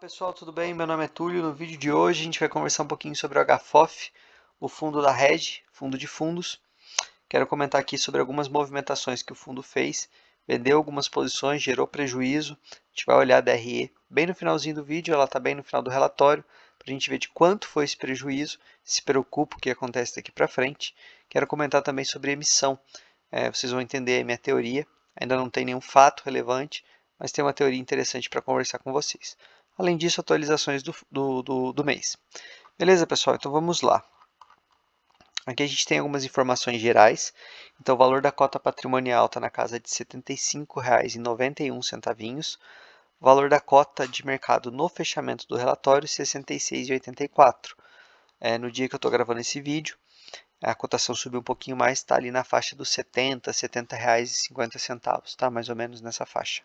Pessoal, tudo bem? Meu nome é Túlio. No vídeo de hoje a gente vai conversar um pouquinho sobre o HFOF, o fundo da Reg, fundo de fundos. Quero comentar aqui sobre algumas movimentações que o fundo fez, vendeu algumas posições, gerou prejuízo. A gente vai olhar a DRE bem no finalzinho do vídeo, ela está bem no final do relatório, para a gente ver de quanto foi esse prejuízo, se preocupa o que acontece daqui para frente. Quero comentar também sobre emissão. Vocês vão entender a minha teoria, ainda não tem nenhum fato relevante, mas tem uma teoria interessante para conversar com vocês. Além disso, atualizações do mês. Beleza, pessoal? Então vamos lá. Aqui a gente tem algumas informações gerais. Então, o valor da cota patrimonial está na casa de R$ 75,91. O valor da cota de mercado no fechamento do relatório, R$ 66,84. No dia que eu estou gravando esse vídeo, a cotação subiu um pouquinho mais, está ali na faixa dos R$ 70 reais e 50 centavos, tá? Mais ou menos nessa faixa.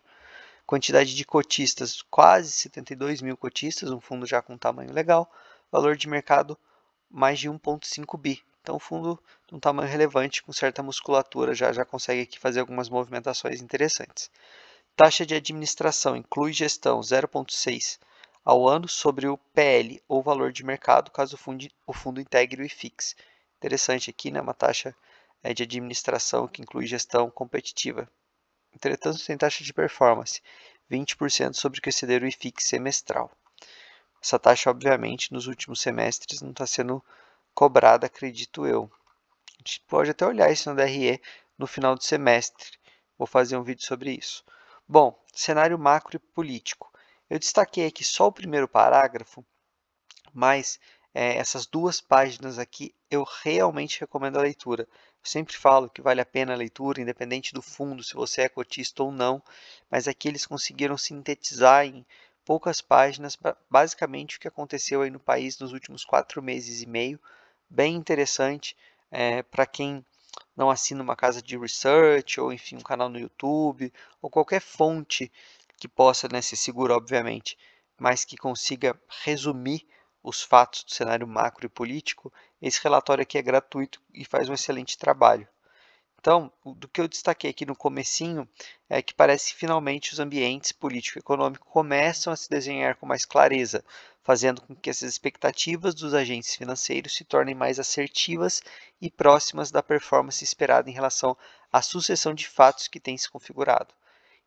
Quantidade de cotistas, quase 72 mil cotistas, um fundo já com tamanho legal. Valor de mercado, mais de 1,5 bi. Então, um fundo de um tamanho relevante, com certa musculatura, já consegue aqui fazer algumas movimentações interessantes. Taxa de administração, inclui gestão 0,6 ao ano sobre o PL, ou valor de mercado, caso o fundo integre o IFIX. Interessante aqui, né? Uma taxa de administração que inclui gestão competitiva. Entretanto, tem taxa de performance, 20% sobre o que exceder o IFIX semestral. Essa taxa, obviamente, nos últimos semestres não está sendo cobrada, acredito eu. A gente pode até olhar isso no DRE no final do semestre. Vou fazer um vídeo sobre isso. Bom, cenário macro e político. Eu destaquei aqui só o primeiro parágrafo, mas essas duas páginas aqui eu realmente recomendo a leitura. Eu sempre falo que vale a pena a leitura, independente do fundo, se você é cotista ou não, mas aqui eles conseguiram sintetizar em poucas páginas basicamente o que aconteceu aí no país nos últimos 4 meses e meio. Bem interessante para quem não assina uma casa de research, ou enfim, um canal no YouTube, ou qualquer fonte que possa, né, ser segura, obviamente, mas que consiga resumir os fatos do cenário macro e político. Esse relatório aqui é gratuito e faz um excelente trabalho. Então, do que eu destaquei aqui no comecinho é que parece que finalmente os ambientes político e econômico começam a se desenhar com mais clareza, fazendo com que essas expectativas dos agentes financeiros se tornem mais assertivas e próximas da performance esperada em relação à sucessão de fatos que tem se configurado.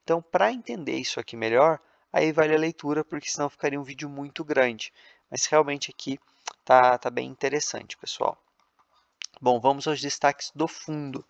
Então, para entender isso aqui melhor, aí vale a leitura, porque senão ficaria um vídeo muito grande. Mas realmente aqui tá bem interessante, pessoal. Bom, vamos aos destaques do fundo.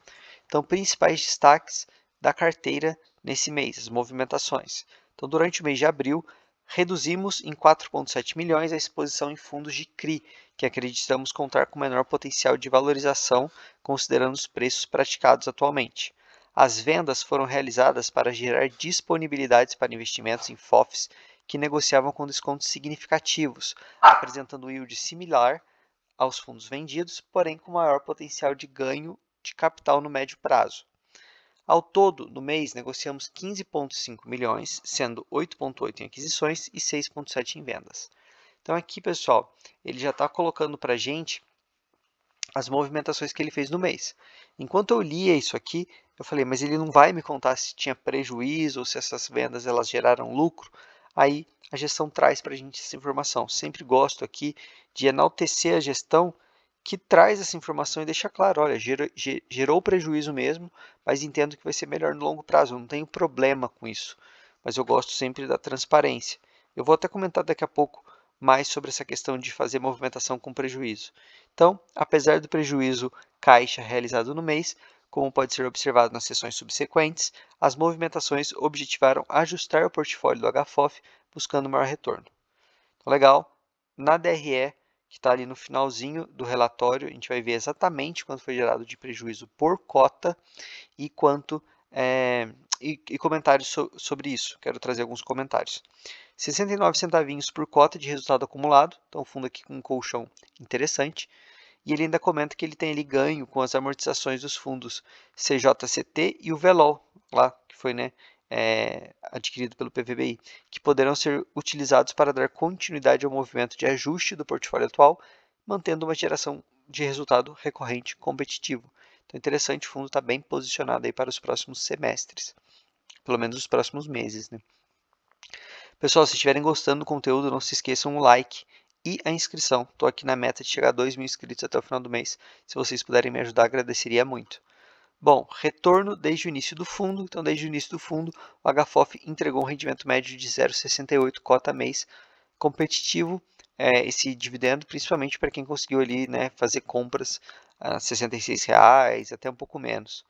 Então, principais destaques da carteira nesse mês, as movimentações. Então, durante o mês de abril, reduzimos em 4,7 milhões a exposição em fundos de CRI, que acreditamos contar com menor potencial de valorização, considerando os preços praticados atualmente. As vendas foram realizadas para gerar disponibilidades para investimentos em FOFs que negociavam com descontos significativos, apresentando um yield similar aos fundos vendidos, porém com maior potencial de ganho de capital no médio prazo. Ao todo, no mês, negociamos 15,5 milhões, sendo 8,8 em aquisições e 6,7 em vendas. Então aqui, pessoal, ele já está colocando para a gente as movimentações que ele fez no mês. Enquanto eu lia isso aqui, eu falei, mas ele não vai me contar se tinha prejuízo ou se essas vendas elas geraram lucro. Aí a gestão traz para a gente essa informação. Sempre gosto aqui de enaltecer a gestão que traz essa informação e deixa claro, olha, gerou prejuízo mesmo, mas entendo que vai ser melhor no longo prazo, eu não tenho problema com isso, mas eu gosto sempre da transparência. Eu vou até comentar daqui a pouco mais sobre essa questão de fazer movimentação com prejuízo. Então, apesar do prejuízo caixa realizado no mês, como pode ser observado nas sessões subsequentes, as movimentações objetivaram ajustar o portfólio do HFOF buscando maior retorno. Então, legal, na DRE, que está ali no finalzinho do relatório, a gente vai ver exatamente quanto foi gerado de prejuízo por cota e quanto e comentários sobre isso. Quero trazer alguns comentários. 69 centavinhos por cota de resultado acumulado, então o fundo aqui com um colchão interessante. E ele ainda comenta que ele tem ali ganho com as amortizações dos fundos CJCT e o VELOL, lá, que foi adquirido pelo PVBI, que poderão ser utilizados para dar continuidade ao movimento de ajuste do portfólio atual, mantendo uma geração de resultado recorrente competitivo. Então, interessante, o fundo está bem posicionado aí para os próximos semestres, pelo menos os próximos meses, né? Pessoal, se estiverem gostando do conteúdo, não se esqueçam o like e a inscrição. Estou aqui na meta de chegar a 2.000 inscritos até o final do mês. Se vocês puderem me ajudar, agradeceria muito. Bom, retorno desde o início do fundo. Então, desde o início do fundo, o HFOF entregou um rendimento médio de 0,68 cota mês, competitivo esse dividendo, principalmente para quem conseguiu ali, né, fazer compras a R$ 66, até um pouco menos.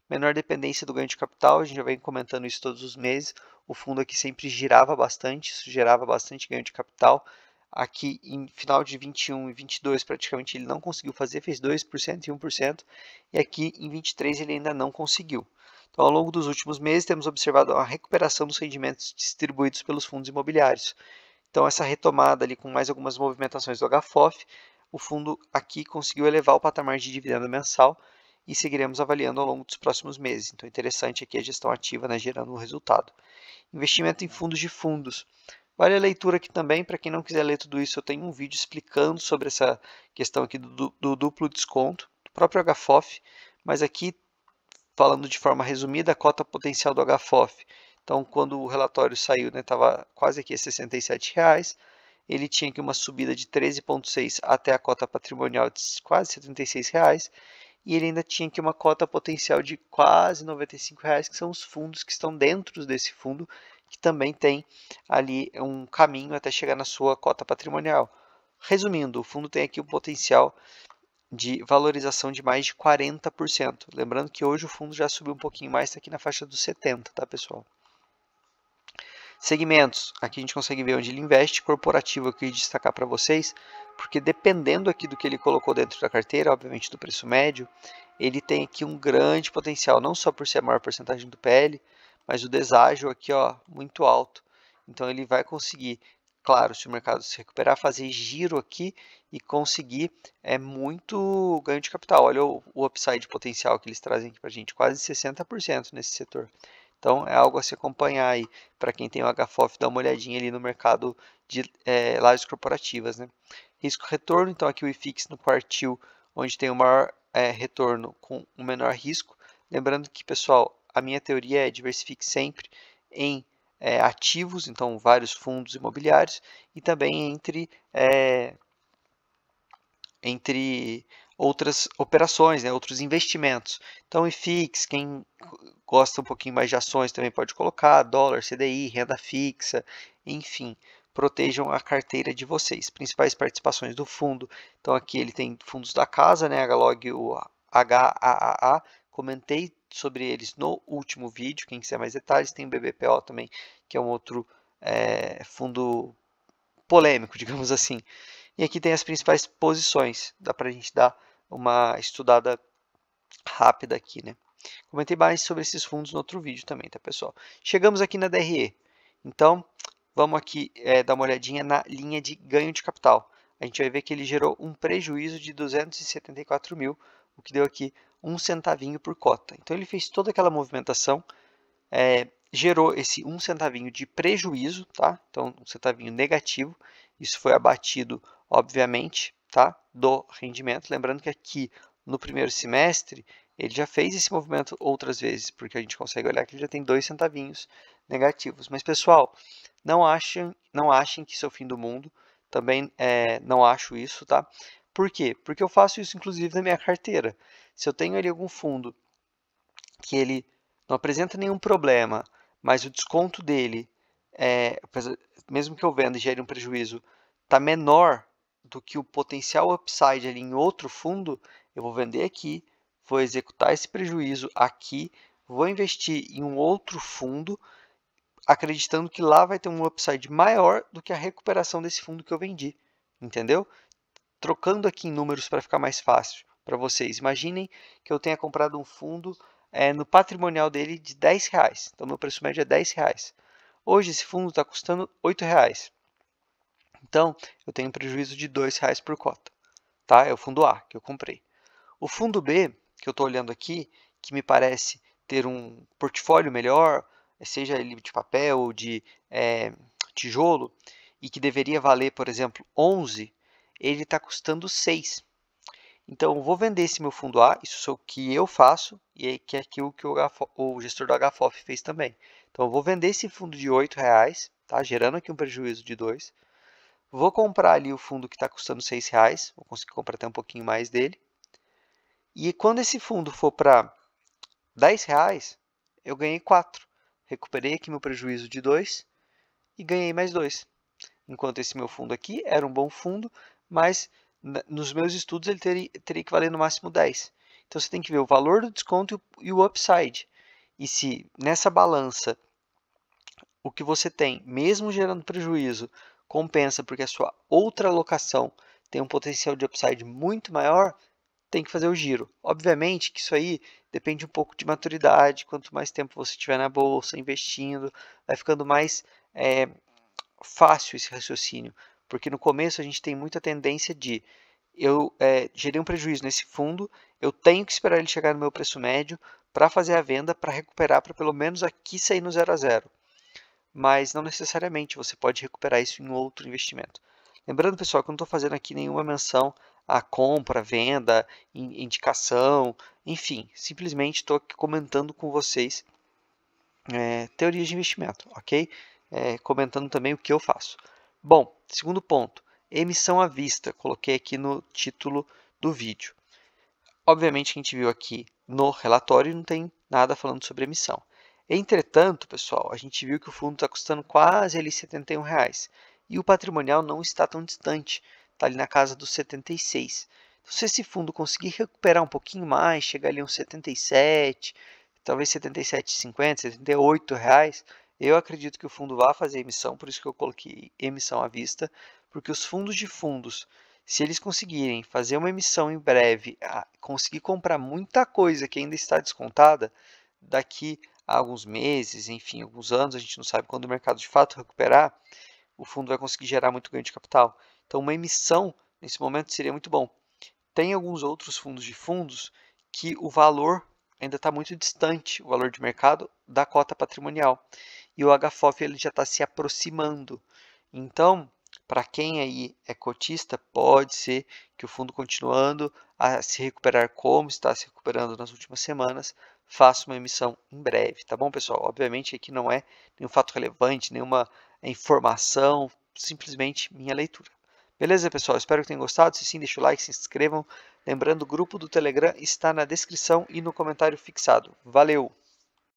Menor dependência do ganho de capital, a gente já vem comentando isso todos os meses. O fundo aqui sempre girava bastante, isso gerava bastante ganho de capital. Aqui em final de 21 e 22 praticamente ele não conseguiu fazer, fez 2% e 1%, e aqui em 23 ele ainda não conseguiu. Então, ao longo dos últimos meses, temos observado a recuperação dos rendimentos distribuídos pelos fundos imobiliários. Então, essa retomada ali com mais algumas movimentações do HFOF, o fundo aqui conseguiu elevar o patamar de dividendo mensal e seguiremos avaliando ao longo dos próximos meses. Então, interessante aqui a gestão ativa, né, gerando um resultado. Investimento em fundos de fundos. Vale a leitura aqui também, para quem não quiser ler tudo isso, eu tenho um vídeo explicando sobre essa questão aqui do duplo desconto, do próprio HFOF, mas aqui, falando de forma resumida, a cota potencial do HFOF. Então, quando o relatório saiu, estava quase aqui a R$ 67, ele tinha aqui uma subida de 13,6 até a cota patrimonial de quase R$ 76, e ele ainda tinha aqui uma cota potencial de quase R$ 95, que são os fundos que estão dentro desse fundo, que também tem ali um caminho até chegar na sua cota patrimonial. Resumindo, o fundo tem aqui um potencial de valorização de mais de 40%. Lembrando que hoje o fundo já subiu um pouquinho mais, está aqui na faixa dos 70, tá, pessoal? Segmentos, aqui a gente consegue ver onde ele investe. Corporativo eu queria destacar para vocês, porque dependendo aqui do que ele colocou dentro da carteira, obviamente do preço médio, ele tem aqui um grande potencial, não só por ser a maior porcentagem do PL, mas o deságio aqui, ó, muito alto. Então ele vai conseguir, claro, se o mercado se recuperar, fazer giro aqui e conseguir muito ganho de capital. Olha o upside potencial que eles trazem aqui para a gente, quase 60% nesse setor. Então é algo a se acompanhar aí para quem tem o HFOF, dá uma olhadinha ali no mercado de lajes corporativas, né? Risco-retorno, então aqui o IFIX no quartil, onde tem o maior retorno com o menor risco. Lembrando que, pessoal, a minha teoria é diversifique sempre em ativos, então vários fundos imobiliários, e também entre outras operações, né, outros investimentos. Então, IFIX, quem gosta um pouquinho mais de ações também pode colocar, dólar, CDI, renda fixa, enfim, protejam a carteira de vocês. Principais participações do fundo, então aqui ele tem fundos da casa, né, HLOG, o HAAA, comentei sobre eles no último vídeo, quem quiser mais detalhes, tem o BBPO também, que é um outro fundo polêmico, digamos assim. E aqui tem as principais posições, dá para a gente dar uma estudada rápida aqui, né? Comentei mais sobre esses fundos no outro vídeo também, tá, pessoal? Chegamos aqui na DRE. Então, vamos aqui dar uma olhadinha na linha de ganho de capital. A gente vai ver que ele gerou um prejuízo de 274 mil, o que deu aqui um centavinho por cota. Então, ele fez toda aquela movimentação, gerou esse um centavinho de prejuízo, tá? Então, um centavinho negativo. Isso foi abatido, obviamente, tá? Do rendimento. Lembrando que aqui no primeiro semestre ele já fez esse movimento outras vezes, porque a gente consegue olhar que ele já tem 2 centavinhos negativos. Mas, pessoal, não achem que isso é o fim do mundo. Também não acho isso, tá? Por quê? Porque eu faço isso, inclusive, na minha carteira. Se eu tenho ali algum fundo que ele não apresenta nenhum problema, mas o desconto dele, mesmo que eu venda e gere um prejuízo, está menor do que o potencial upside ali em outro fundo, eu vou vender aqui, vou executar esse prejuízo aqui, vou investir em um outro fundo, acreditando que lá vai ter um upside maior do que a recuperação desse fundo que eu vendi, entendeu? Trocando aqui em números para ficar mais fácil para vocês. Imaginem que eu tenha comprado um fundo no patrimonial dele de R$10. Então, meu preço médio é R$10. Hoje, esse fundo está custando R$8. Então, eu tenho um prejuízo de R$2 por cota. Tá? É o fundo A que eu comprei. O fundo B, que eu estou olhando aqui, que me parece ter um portfólio melhor, seja ele de papel ou de tijolo, e que deveria valer, por exemplo, 11, ele está custando 6. Então, eu vou vender esse meu fundo A, isso é o que eu faço, e que é aquilo que o gestor do HFOF fez também. Então, eu vou vender esse fundo de R$8, tá? Gerando aqui um prejuízo de 2. Vou comprar ali o fundo que está custando R$6, vou conseguir comprar até um pouquinho mais dele. E quando esse fundo for para R$10, eu ganhei 4. Recuperei aqui meu prejuízo de 2 e ganhei mais 2. Enquanto esse meu fundo aqui era um bom fundo, mas nos meus estudos ele teria que valer no máximo 10. Então você tem que ver o valor do desconto e o upside. E se nessa balança o que você tem, mesmo gerando prejuízo, compensa porque a sua outra alocação tem um potencial de upside muito maior, tem que fazer o giro. Obviamente que isso aí depende um pouco de maturidade. Quanto mais tempo você tiver na bolsa, investindo, vai ficando mais fácil esse raciocínio. Porque no começo a gente tem muita tendência de eu gerei um prejuízo nesse fundo, eu tenho que esperar ele chegar no meu preço médio para fazer a venda, para recuperar, para pelo menos aqui sair no 0 a 0. Mas não necessariamente, você pode recuperar isso em outro investimento. Lembrando, pessoal, que eu não estou fazendo aqui nenhuma menção a compra, venda, indicação, enfim, simplesmente estou aqui comentando com vocês teorias de investimento, ok? Comentando também o que eu faço. Bom, segundo ponto, emissão à vista, coloquei aqui no título do vídeo. Obviamente que a gente viu aqui no relatório não tem nada falando sobre emissão. Entretanto, pessoal, a gente viu que o fundo está custando quase ali R$71 e o patrimonial não está tão distante, está ali na casa dos 76. Então, se esse fundo conseguir recuperar um pouquinho mais, chegar ali uns 77, talvez 77,50, R$78, eu acredito que o fundo vai fazer emissão, por isso que eu coloquei emissão à vista, porque os fundos de fundos, se eles conseguirem fazer uma emissão em breve, conseguir comprar muita coisa que ainda está descontada, daqui a alguns meses, enfim, alguns anos, a gente não sabe quando o mercado de fato recuperar, o fundo vai conseguir gerar muito ganho de capital. Então, uma emissão nesse momento seria muito bom. Tem alguns outros fundos de fundos que o valor ainda está muito distante, o valor de mercado, da cota patrimonial. E o HFOF ele já está se aproximando. Então, para quem aí é cotista, pode ser que o fundo continuando a se recuperar como está se recuperando nas últimas semanas, faça uma emissão em breve, tá bom, pessoal? Obviamente aqui não é nenhum fato relevante, nenhuma informação, simplesmente minha leitura. Beleza, pessoal? Espero que tenham gostado. Se sim, deixa o like, se inscrevam. Lembrando, o grupo do Telegram está na descrição e no comentário fixado. Valeu!